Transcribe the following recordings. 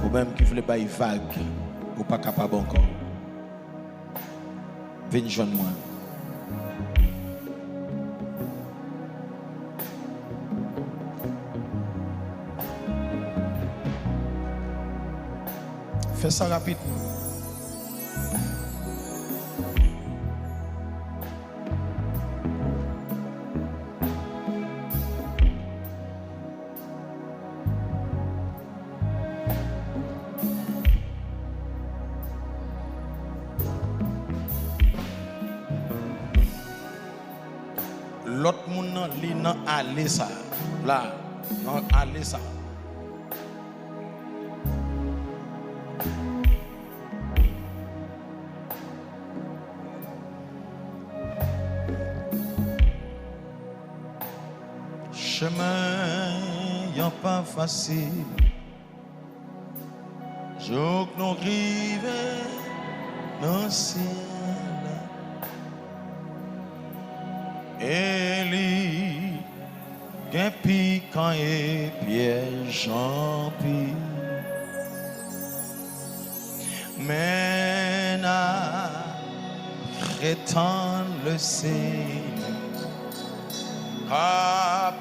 Ou même qui voulait bailler vague, ou pas capable encore. Venez joindre moi. Fais ça rapidement. L'autre monde li nan aller ça là non aller ça chemin y'a pas facile jour nous rive dans ciel Eli, qu'un piquant et piège en pis. Mais n'a prétend le Seigneur apparaître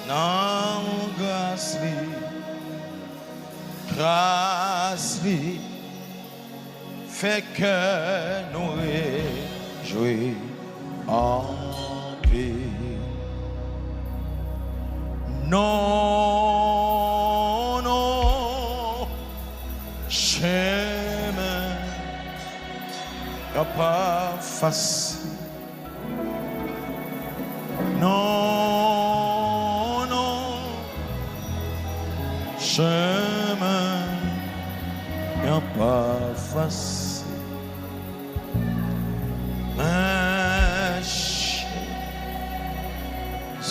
dans grâce li, fait que nous jouer en paix. Non, non, chemin n'a pas facile. Non, non, chemin n'a pas facile.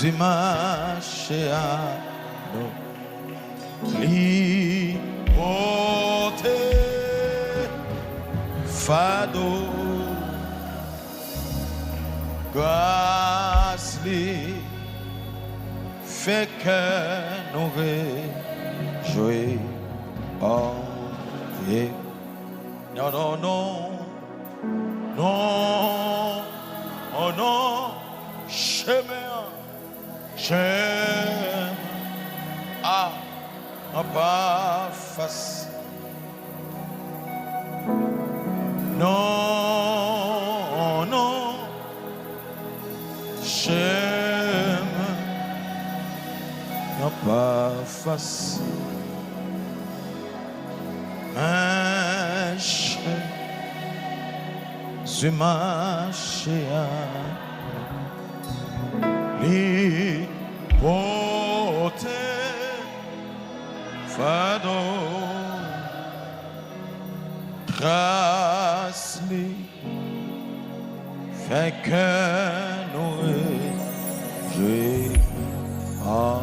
Zimache a li porte fado grâce li fait que nous jouer en vie. Non, non, non, non, oh non, chemin. J'aime à pas face. Non, non, j'aime à pas face. Je marche à li porte fado grâce li fait que nous jouer en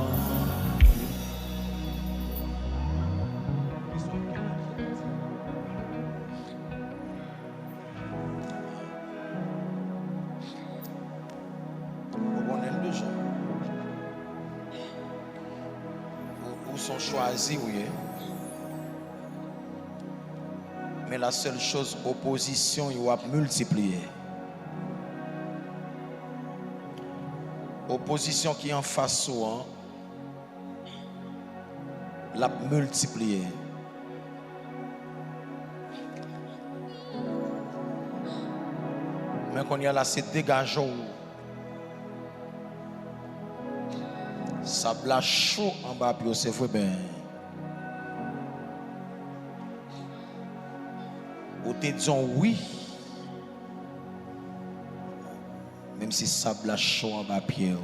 sont choisis, oui. Mais la seule chose, opposition, il va multiplier. Opposition qui est en face, la multiplier. Mais quand il y a là, c'est dégageant. Ça bla chaud en bas, puis c'est vrai, ben. Ou te disons oui, même si ça bla chaud en bas, puis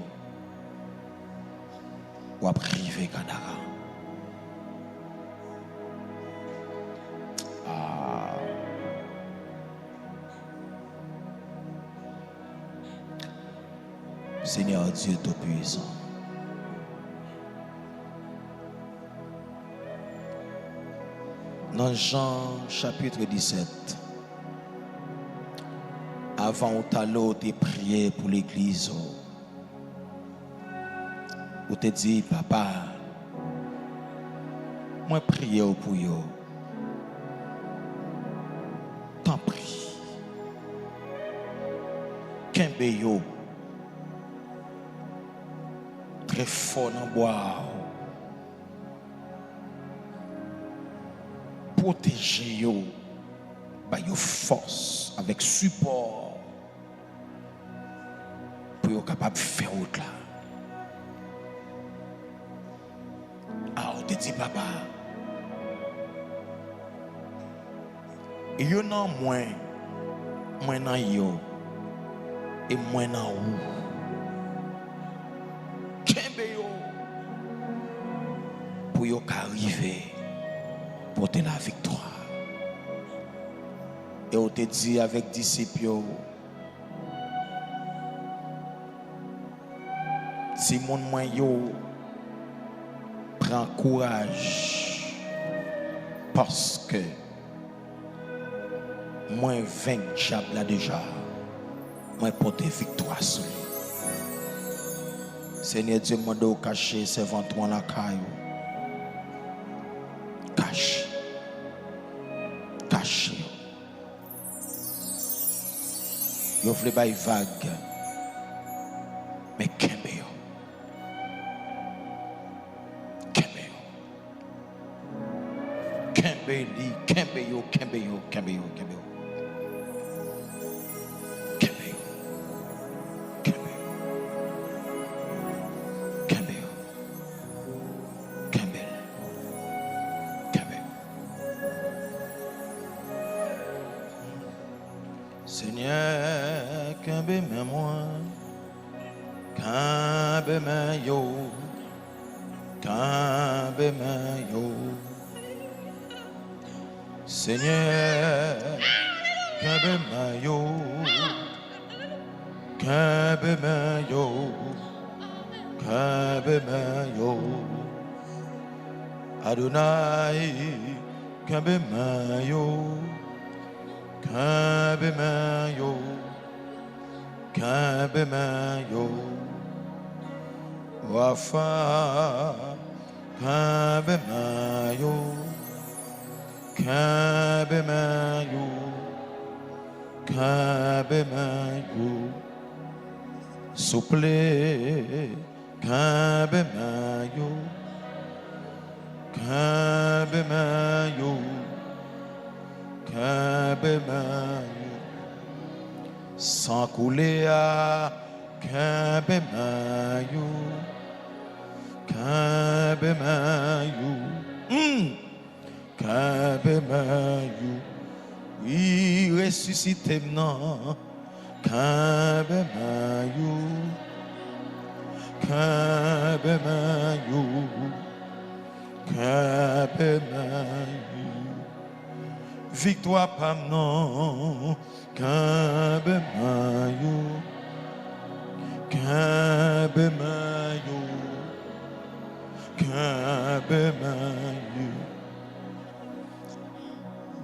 ou à priver Canara. Ah. Seigneur Dieu Tout-Puissant. Dans Jean chapitre 17, avant où tu as prié pour l'église, où tu dit, papa, Moi prier pour vous. T'en prie. Kembe yo. Très fort dans bois. Protéger yo. Ba yo force avec support. Pour yo capable de faire autre là. Ah, on te dit papa. Yo nan moins nan yo et moins nan ou. Kembe yo pour yo arriver porter la victoire. Et on te dit avec disciples yo, si mon moins yo prend courage parce que moi vainc diable là déjà. Moi porter victoire sur lui. Seigneur Dieu m'a demandé de cacher ses ventres dans la caille. Cache. Cache. Yo vle bay vague. Mais kembe yo. Kembe yo. Kembe li, kembe yo, kembe yo, kembe yo, kembe yo. Seigneur, kembe moi, kembe yo, kembe yo. Seigneur, kembe yo, kembe yo, kembe yo. Adonai, kembe yo. Kembe yo, Wafa, kembe yo, kembe yo, souple, kembe yo, sans couler à kembe yo, oui ressuscité non, kembe yo, victoire pas non, kembe yo,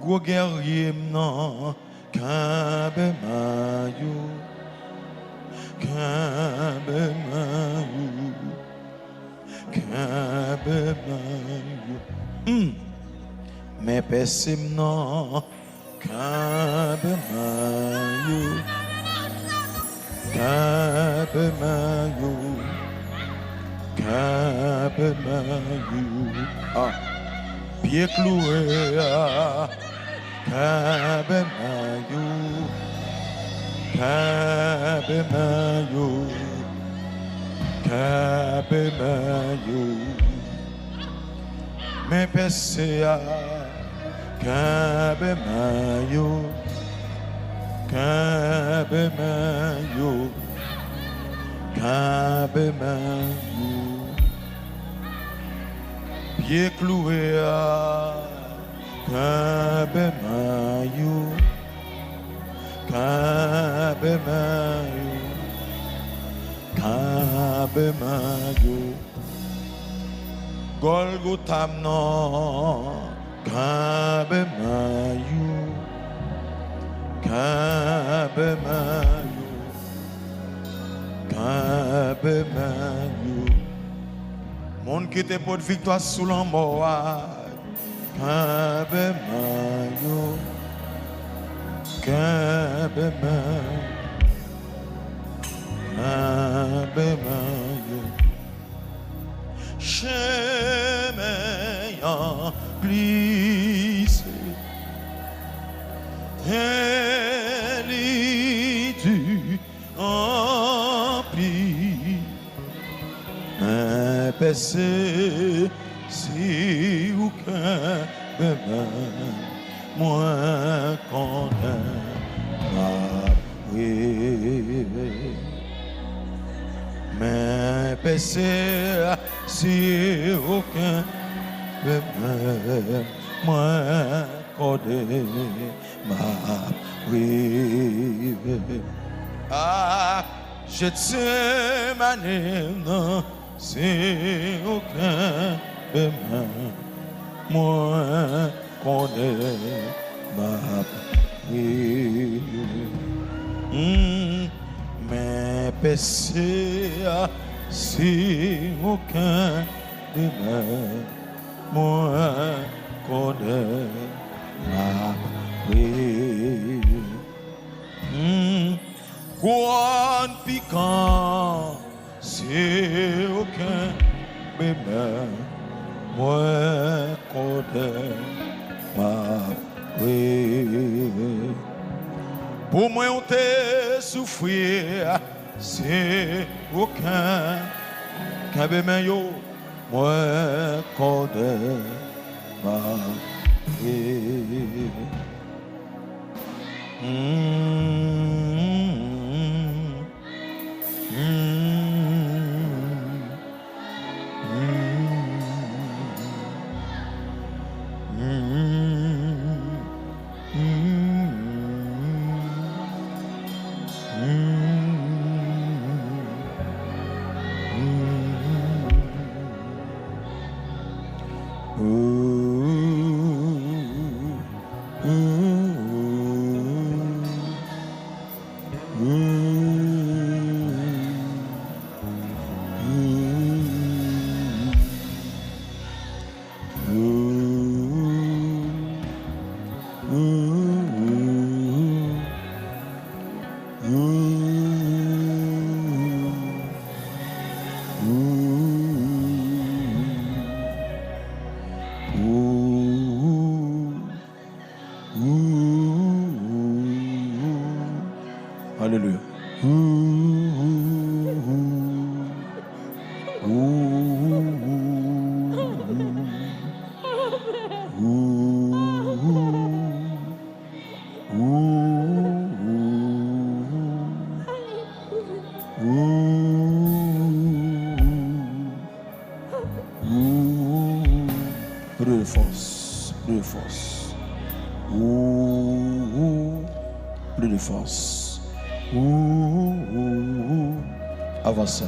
gros guerrier non, kembe yo, mais personne non, kembe yo, ah, pied cloué, kembe yo, mais PCA, kembe yo, pied cloué à kembe yo, Golgotha non, kembe yo, monde qui te porte victoire sous l'embois, Kabemayo, Kabemayo, chemin glissé, elle est du empire, un passé, si aucun demain, moi qu'on a oui. Mais passé, si aucun demain, moi qu'on a oui. Ah, je sais ma non, c'est aucun demain, moi connais ma vie. Mais péché, c'est aucun demain, moi connais ma vie. Quoi piquant, c'est aucun demain, moi connais ma vie. Pour moi, on t'a souffert, c'est aucun demain, moi connais ma vie. Alléluia. Plus de force, plus de force. Plus de force. Avancez.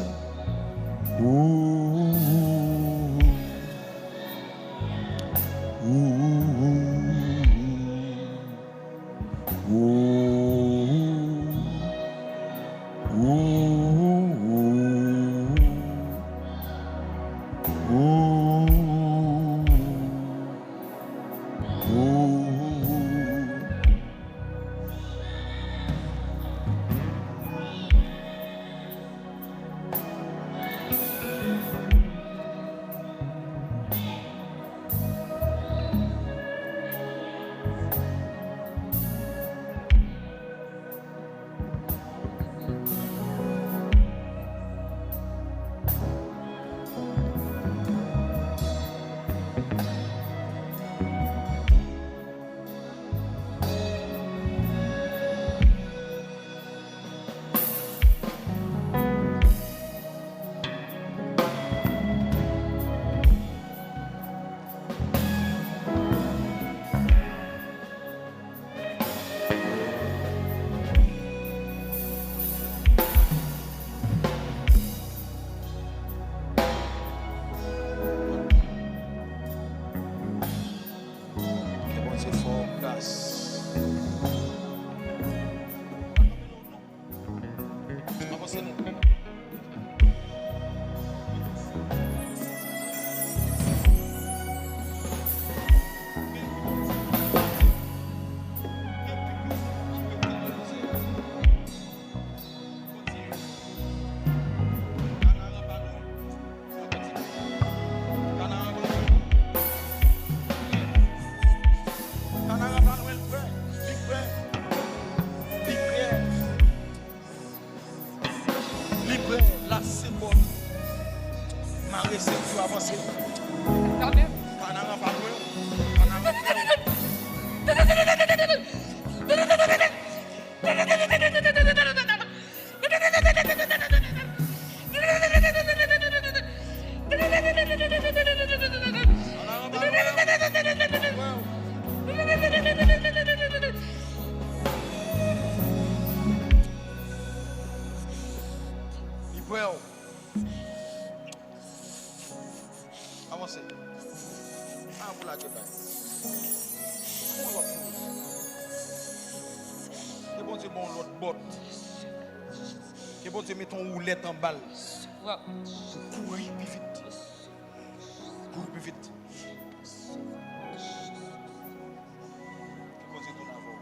Marie, c'est tu avancer. Attendez. Panama pas loin. Panama pas loin. Avancez. Ah, vous la débattez. C'est bon, c'est bon, l'autre botte. C'est bon, c'est mettre ton roulette en balle. Courir plus vite. Courir plus vite. C'est bon, c'est ton avant.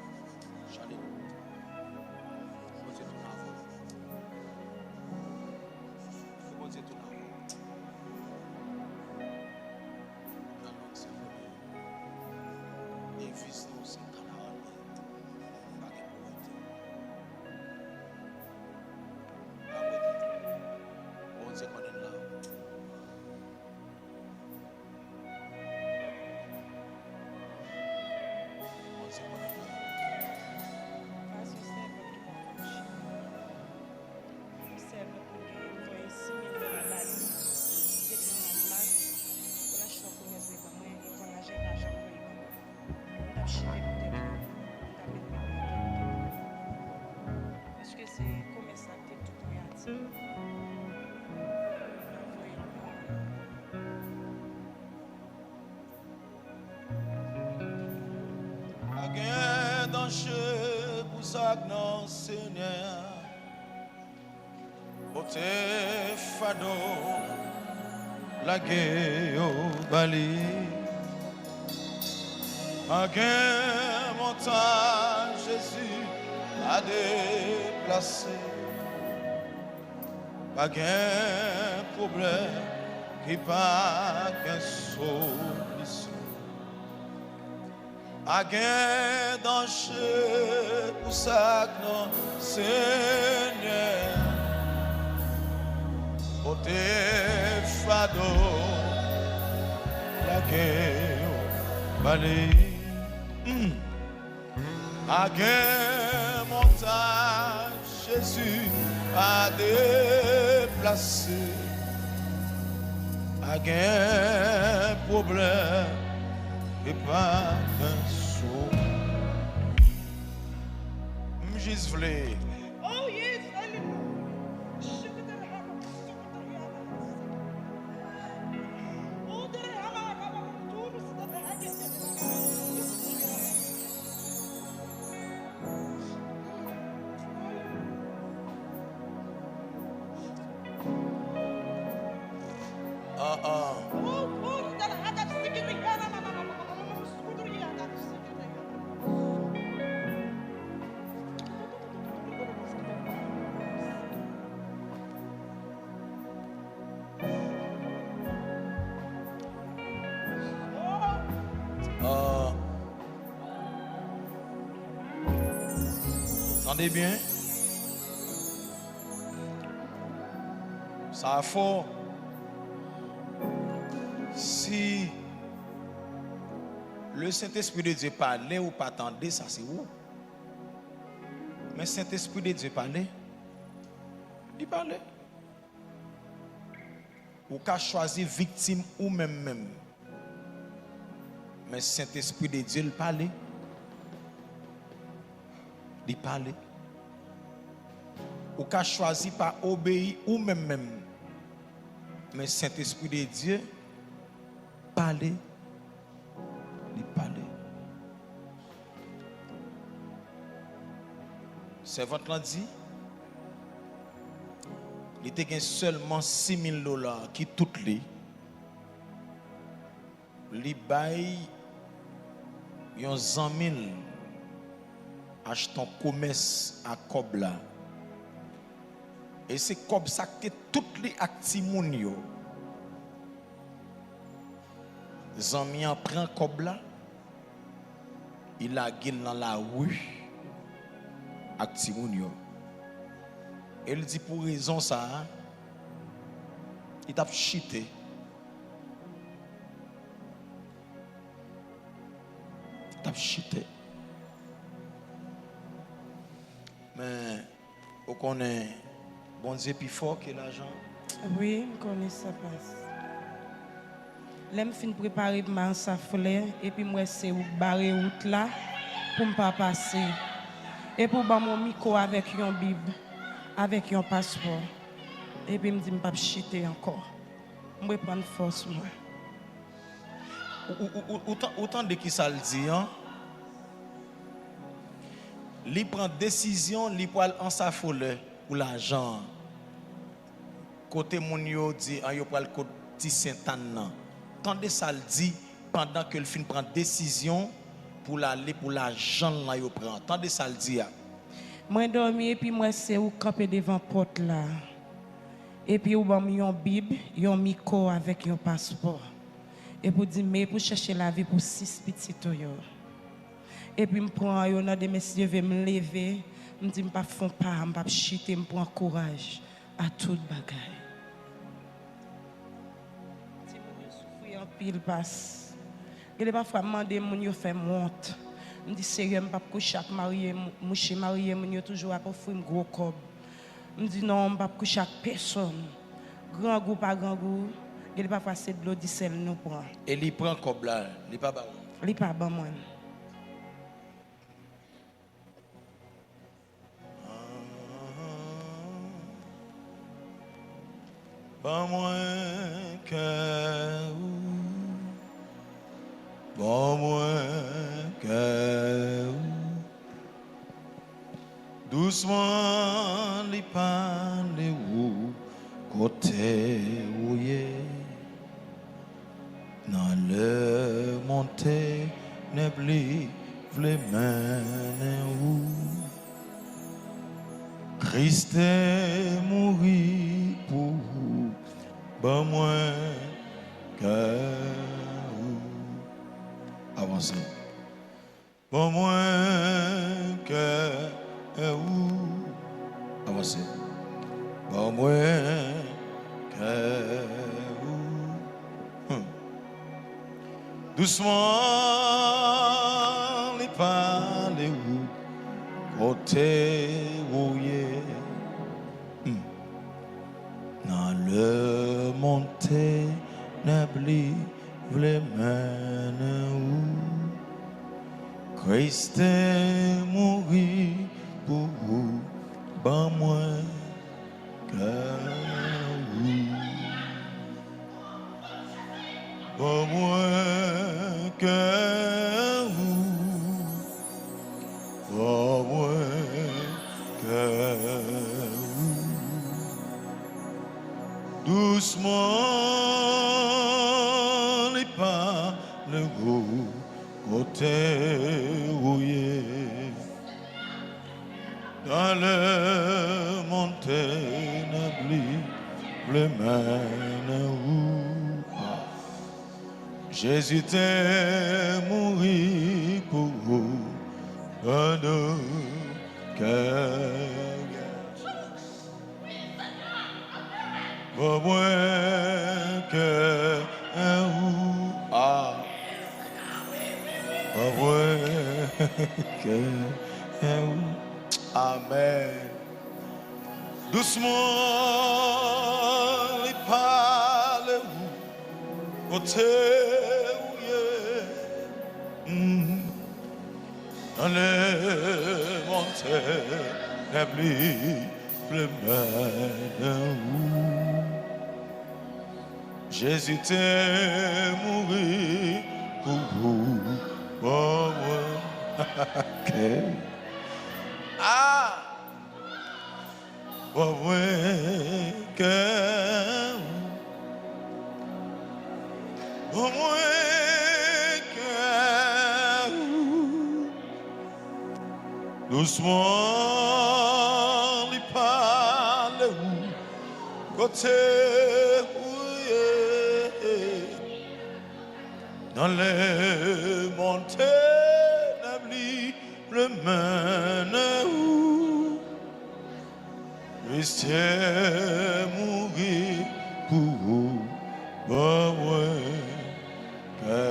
Chalet. C'est bon, c'est ton avant. C'est bon, c'est ton avant. Parce que c'est comme ça que tout regarde. Again dans chez pour ça non Seigneur. Ote fado la gueule bali. Again montagne Jésus a déplacé. Pas de problème qui pas qu'un solution. A gain danger pour ça que non Seigneur. Ote fado la gueule bali. A gain montagne Jésus a déplacé. A gain problème et pas un saut. M'jis vle. Oh yes, Entendez bien? Ça a fort. Si le Saint-Esprit de Dieu parlait ou pas attendait, ça c'est où? Mais Saint-Esprit de Dieu parlait. Il parlait. Ou qu'à choisir victime ou même. Mais Saint-Esprit de Dieu il parlait. Il parlait. Ou qu'à choisir pas obéir ou même. Mais Saint-Esprit de Dieu parlait. Il parlait. Servante l'a dit. Il était seulement $6,000 qui toutes les. Il bail yon 100 000 achetant commerce à Kobla. Et c'est comme ça que toutes les actimoun yo. Zami en prend Kobla. Il a guil dans la rue. Actimoun yo. Il dit pour raison ça, il t'a chité. t'as chuté. Mais on connaît bon Dieu plus fort que l'argent. Oui, je connais ça passe. Là, je finis préparer ma safle et puis moi c'est où barrer route là pour ne pas passer. Et pour mon micro avec une Bible, avec un passeport. Et puis je me dis, je ne vais pas chiter encore. Je vais prendre force moi. Autant de qui ça le dit, hein? Il prend décision, il prend en sa folie pour l'argent. Côté mon yo dit, yo prend le côté Saint-Anne. Tandis ça le dit pendant que le fin prend décision pour l'aller pour l'argent là yo prend. Tandis ça le dit. Moi dormi et puis moi c'est où camper devant porte là. Et puis ou bon une Bible, un micro avec un passeport. Et pour dire mais pour chercher la vie pour 6 petits yo. Et puis, je prends un de messieurs, je vais me lever. Je me dis, je ne vais pas faire pas, je ne vais pas chuter, je prends courage à toute bagaille. Si je souffre en pile, passe. Je ne vais pas demander à gens faire honte. Je dis, sérieux, je ne vais pas coucher avec marié, moucher marié, je suis toujours à offrir un gros cob. Je dis, non, je ne vais pas coucher avec personne. Grand goût, pas grand goût. Je ne vais pas faire de l'eau d'issel, nous prend. Et il prend cob là, il n'est pas bon. Il n'est pas bon, moi. Pas moins que pas moins que doucement les parler où côté où dans le montée n'oublie les mains où Christ est mourir pour ben moins que avancez. Ben moins que avancez. Ben moins que doucement les pas les côté où dans le monté n'oublie les mains où Christ est mourir pour vous, ben moins que vous, ben moins que vous, ben moins que vous. Doucement les pas le goût côté rouillé dans le montagne les mains où Jésus t'est mourir pour vous dans nos cœurs. Pas moins que pas moins que amen. Doucement les parle côté dans les montagnes n'oublie le mains Jésus t'est mourir pour vous, pour moi. Pour moi, que pour moi, que doucement, il parle côté. Dans les montagnes, le mène où Christ est mourir pour vous, pas moins que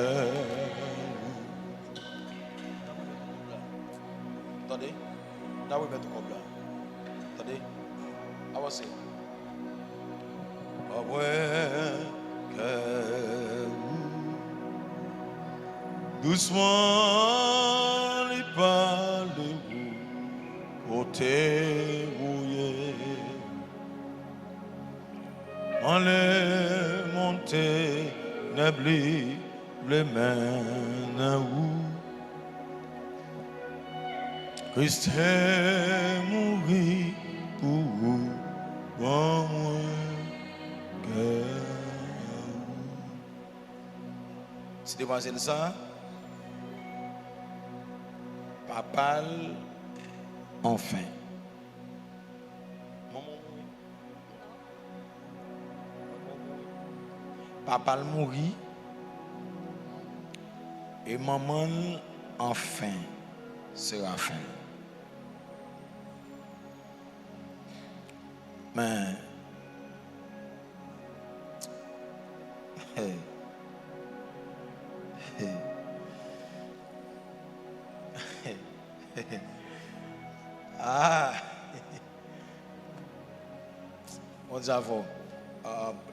Doucement, il parle côté rouillé. On les monté, n'oublie les mains où Christ est mouru pour vous, bon cœur. C'est demoiselle ça, papa, enfin. Papa mourit et maman enfin sera fin. Mais ah, on dit avant,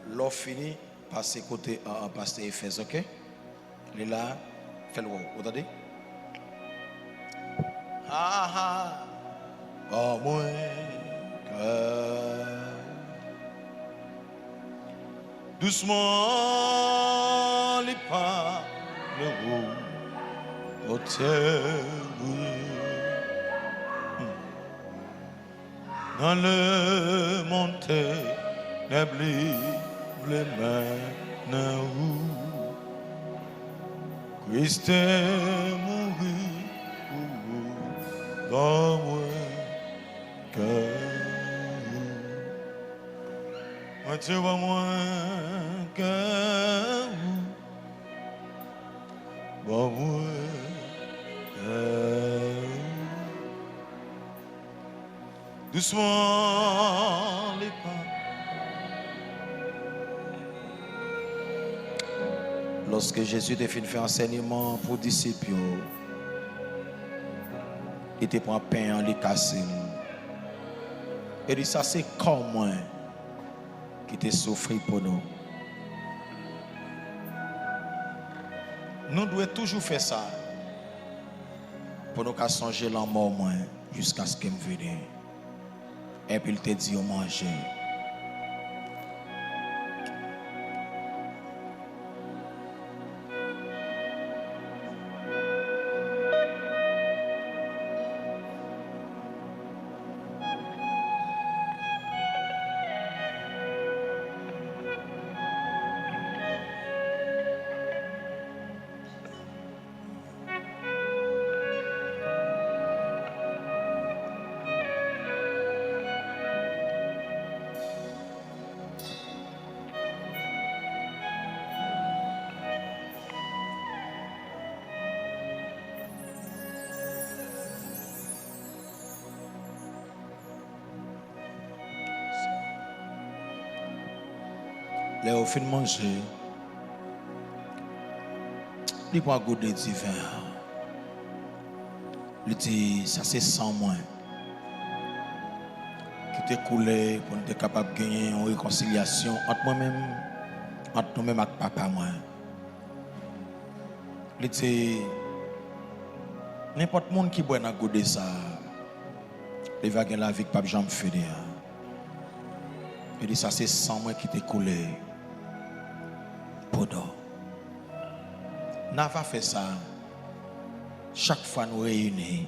l'offre fini, passez côté pasteur Éphèse, ok? Il est là, fais le vous entendez? Ah ah, oh moi, doucement les pas, le haut, au dans le monté, n'oublie les mains où Christ est mouru dans mon cœur. Moi tu vois mon cœur, bon mon cœur. Doucement les pas. Lorsque Jésus a fait un enseignement pour les disciples, il était prend pain, il cassé. Et dit ça c'est comme moi qui te souffert pour nous. Nous devons toujours faire ça pour nous songer la mort moins jusqu'à ce qu'il me vienne. Et puis il te dit au manger. Les au fin de manger, il prend un goût de divin. Il dit, ça c'est sans moi. Qui t'est coulé pour nous être capable de gagner une réconciliation entre moi-même, entre nous-mêmes et papa moi. Il dit, n'importe monde qui boit un goût de ça, il va gagner la vie que papa Jean me fait. Il dit, ça c'est sans moi qui t'est coulé. N'a pas fait ça. Chaque fois nous réunir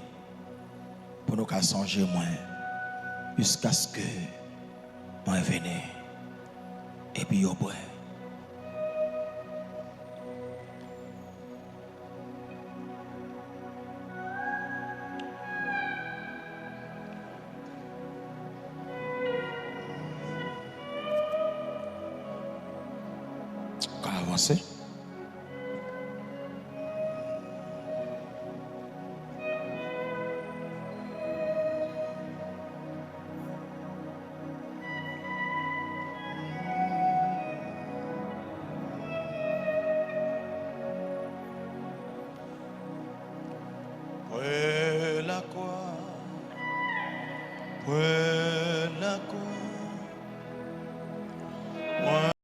pour nous songer moins jusqu'à ce que moi venez et puis au bois. Avancer.